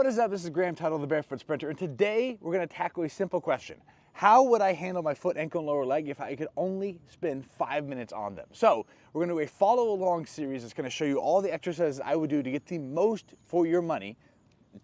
What is up? This is Graham, Tuttle, the Barefoot Sprinter, and today we're going to tackle a simple question. How would I handle my foot, ankle, and lower leg if I could only spend 5 minutes on them? So we're going to do a follow-along series that's going to show you all the exercises I would do to get the most for your money,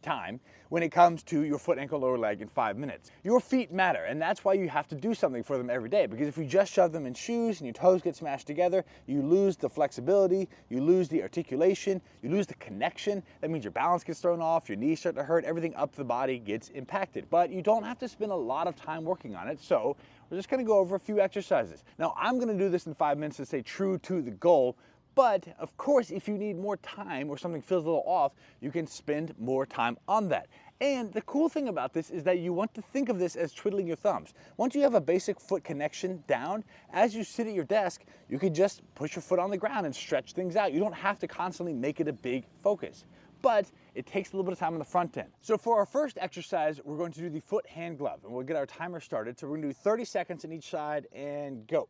time, when it comes to your foot, ankle, lower leg in 5 minutes. Your feet matter, and that's why you have to do something for them every day, because if you just shove them in shoes and your toes get smashed together, you lose the flexibility, you lose the articulation, you lose the connection. That means your balance gets thrown off, your knees start to hurt, everything up the body gets impacted. But you don't have to spend a lot of time working on it, so we're just gonna go over a few exercises. Now, I'm gonna do this in 5 minutes to stay true to the goal. But of course, if you need more time or something feels a little off, you can spend more time on that. And the cool thing about this is that you want to think of this as twiddling your thumbs. Once you have a basic foot connection down, as you sit at your desk, you can just push your foot on the ground and stretch things out. You don't have to constantly make it a big focus. But it takes a little bit of time on the front end. So for our first exercise, we're going to do the foot hand glove, and we'll get our timer started. So we're gonna do 30 seconds on each side and go.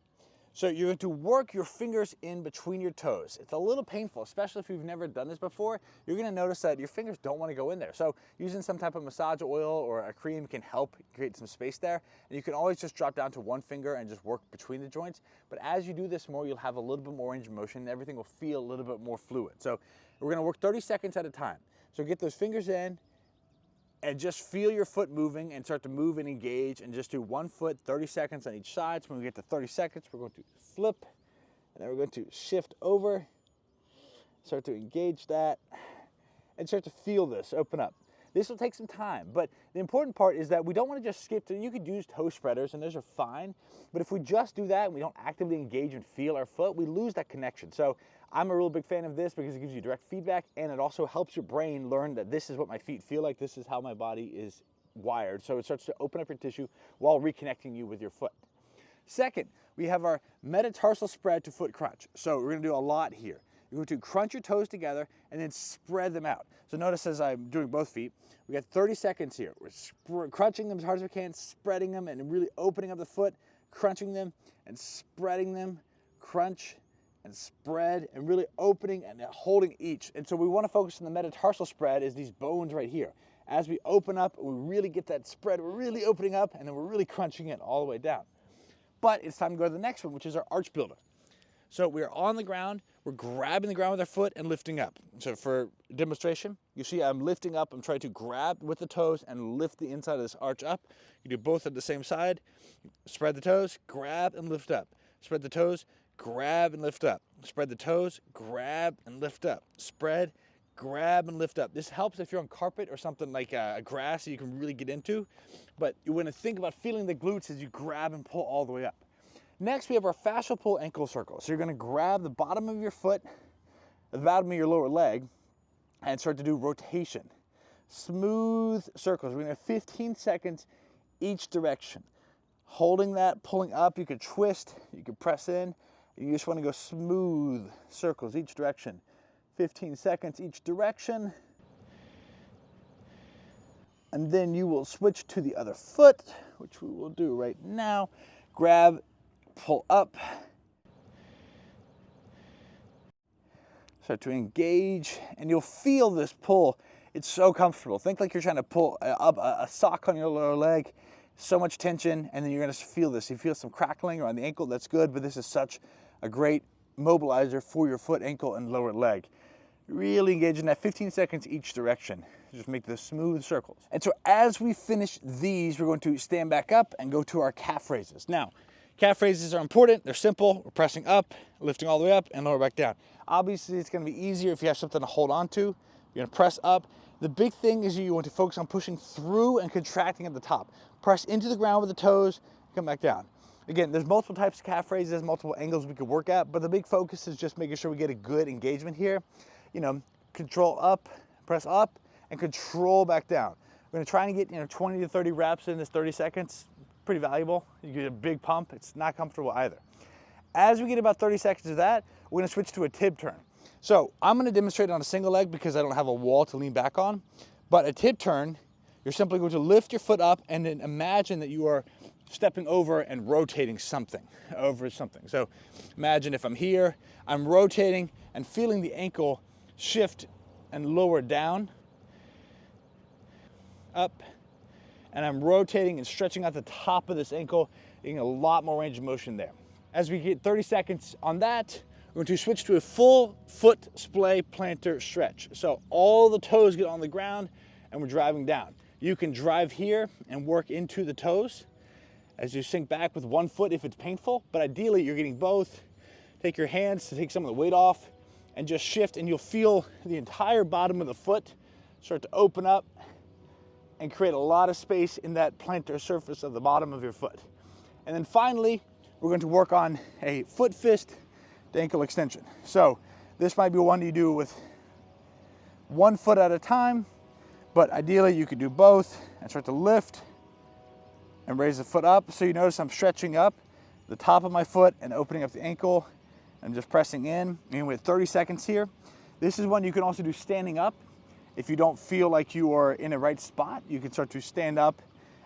So you're going to work your fingers in between your toes. It's a little painful, especially if you've never done this before. You're going to notice that your fingers don't want to go in there. So using some type of massage oil or a cream can help create some space there. And you can always just drop down to one finger and just work between the joints. But as you do this more, you'll have a little bit more range of motion and everything will feel a little bit more fluid. So we're going to work 30 seconds at a time. So get those fingers in and just feel your foot moving and start to move and engage, and just do one foot, 30 seconds on each side. So when we get to 30 seconds, we're going to flip, and then we're going to shift over, start to engage that, and start to feel this open up. This will take some time, but the important part is that we don't want to just skip to, you could use toe spreaders and those are fine, but if we just do that and we don't actively engage and feel our foot, we lose that connection. So I'm a real big fan of this because it gives you direct feedback and it also helps your brain learn that this is what my feet feel like, this is how my body is wired. So it starts to open up your tissue while reconnecting you with your foot. Second, we have our metatarsal spread to foot crunch. So we're going to do a lot here. You're going to crunch your toes together and then spread them out. So notice as I'm doing both feet, we got 30 seconds here. We're crunching them as hard as we can, spreading them and really opening up the foot, crunching them and spreading them, crunch and spread and really opening and holding each. And so we want to focus on the metatarsal spread is these bones right here. As we open up, we really get that spread, we're really opening up and then we're really crunching it all the way down. But it's time to go to the next one, which is our arch builder. So we're on the ground, we're grabbing the ground with our foot and lifting up. So for demonstration, you see I'm lifting up, I'm trying to grab with the toes and lift the inside of this arch up. You do both at the same side, spread the toes, grab and lift up. Spread the toes, grab and lift up. Spread the toes, grab and lift up. Spread, grab and lift up. This helps if you're on carpet or something like grass that you can really get into. But you want to think about feeling the glutes as you grab and pull all the way up. Next, we have our fascial pull ankle circle. So you're going to grab the bottom of your foot, the bottom of your lower leg, and start to do rotation. Smooth circles. We're going to have 15 seconds each direction. Holding that, pulling up, you could twist, you could press in. You just want to go smooth circles each direction. 15 seconds each direction. And then you will switch to the other foot, which we will do right now. Grab, pull up. Start to engage, and you'll feel this pull. It's so comfortable. Think like you're trying to pull up a sock on your lower leg. So much tension, and then you're going to feel this. You feel some crackling around the ankle, that's good, but this is such a great mobilizer for your foot, ankle, and lower leg. Really engage in that 15 seconds each direction. Just make the smooth circles. And so as we finish these, we're going to stand back up and go to our calf raises. Now, calf raises are important. They're simple. We're pressing up, lifting all the way up, and lower back down. Obviously, it's going to be easier if you have something to hold on to. You're going to press up. The big thing is you want to focus on pushing through and contracting at the top. Press into the ground with the toes, come back down. Again, there's multiple types of calf raises, multiple angles we could work at, but the big focus is just making sure we get a good engagement here. You know, control up, press up, and control back down. We're gonna try and get 20 to 30 reps in this 30 seconds. Pretty valuable. You get a big pump. It's not comfortable either. As we get about 30 seconds of that, we're gonna switch to a tib turn. So I'm gonna demonstrate on a single leg because I don't have a wall to lean back on, but a tib turn, you're simply going to lift your foot up and then imagine that you are stepping over and rotating something over something. So imagine if I'm here, I'm rotating and feeling the ankle shift and lower down. up, and I'm rotating and stretching out the top of this ankle, getting a lot more range of motion there. As we get 30 seconds on that, we're going to switch to a full foot splay planter stretch. So all the toes get on the ground and we're driving down. You can drive here and work into the toes as you sink back with one foot if it's painful, but ideally you're getting both. Take your hands to take some of the weight off and just shift, and you'll feel the entire bottom of the foot start to open up and create a lot of space in that plantar surface of the bottom of your foot. And then finally, we're going to work on a foot fist to ankle extension. So this might be one you do with one foot at a time, but ideally you could do both and start to lift and raise the foot up. So you notice I'm stretching up the top of my foot and opening up the ankle. I'm just pressing in, and with 30 seconds here. This is one you can also do standing up. If you don't feel like you are in a right spot, you can start to stand up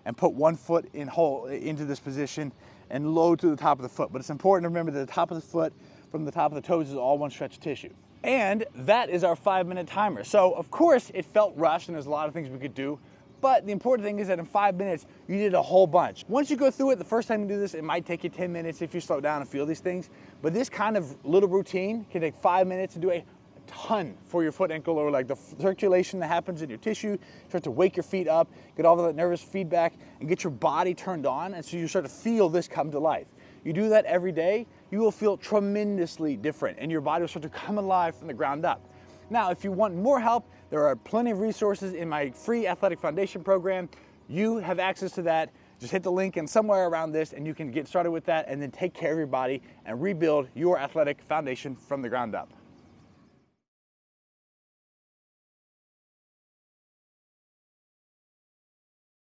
and put one foot into this position and load to the top of the foot. But it's important to remember that the top of the foot from the top of the toes is all one stretch tissue. And that is our 5-minute timer. So of course it felt rushed and there's a lot of things we could do, but the important thing is that in 5 minutes, you did a whole bunch. Once you go through it, the first time you do this, it might take you 10 minutes if you slow down and feel these things, but this kind of little routine can take 5 minutes to do a ton for your foot, ankle, or like the circulation that happens in your tissue, start to wake your feet up, get all of that nervous feedback, and get your body turned on, and so you start to feel this come to life. You do that every day, you will feel tremendously different, and your body will start to come alive from the ground up. Now, if you want more help, there are plenty of resources in my free athletic foundation program. You have access to that. Just hit the link and somewhere around this, and you can get started with that and then take care of your body and rebuild your athletic foundation from the ground up.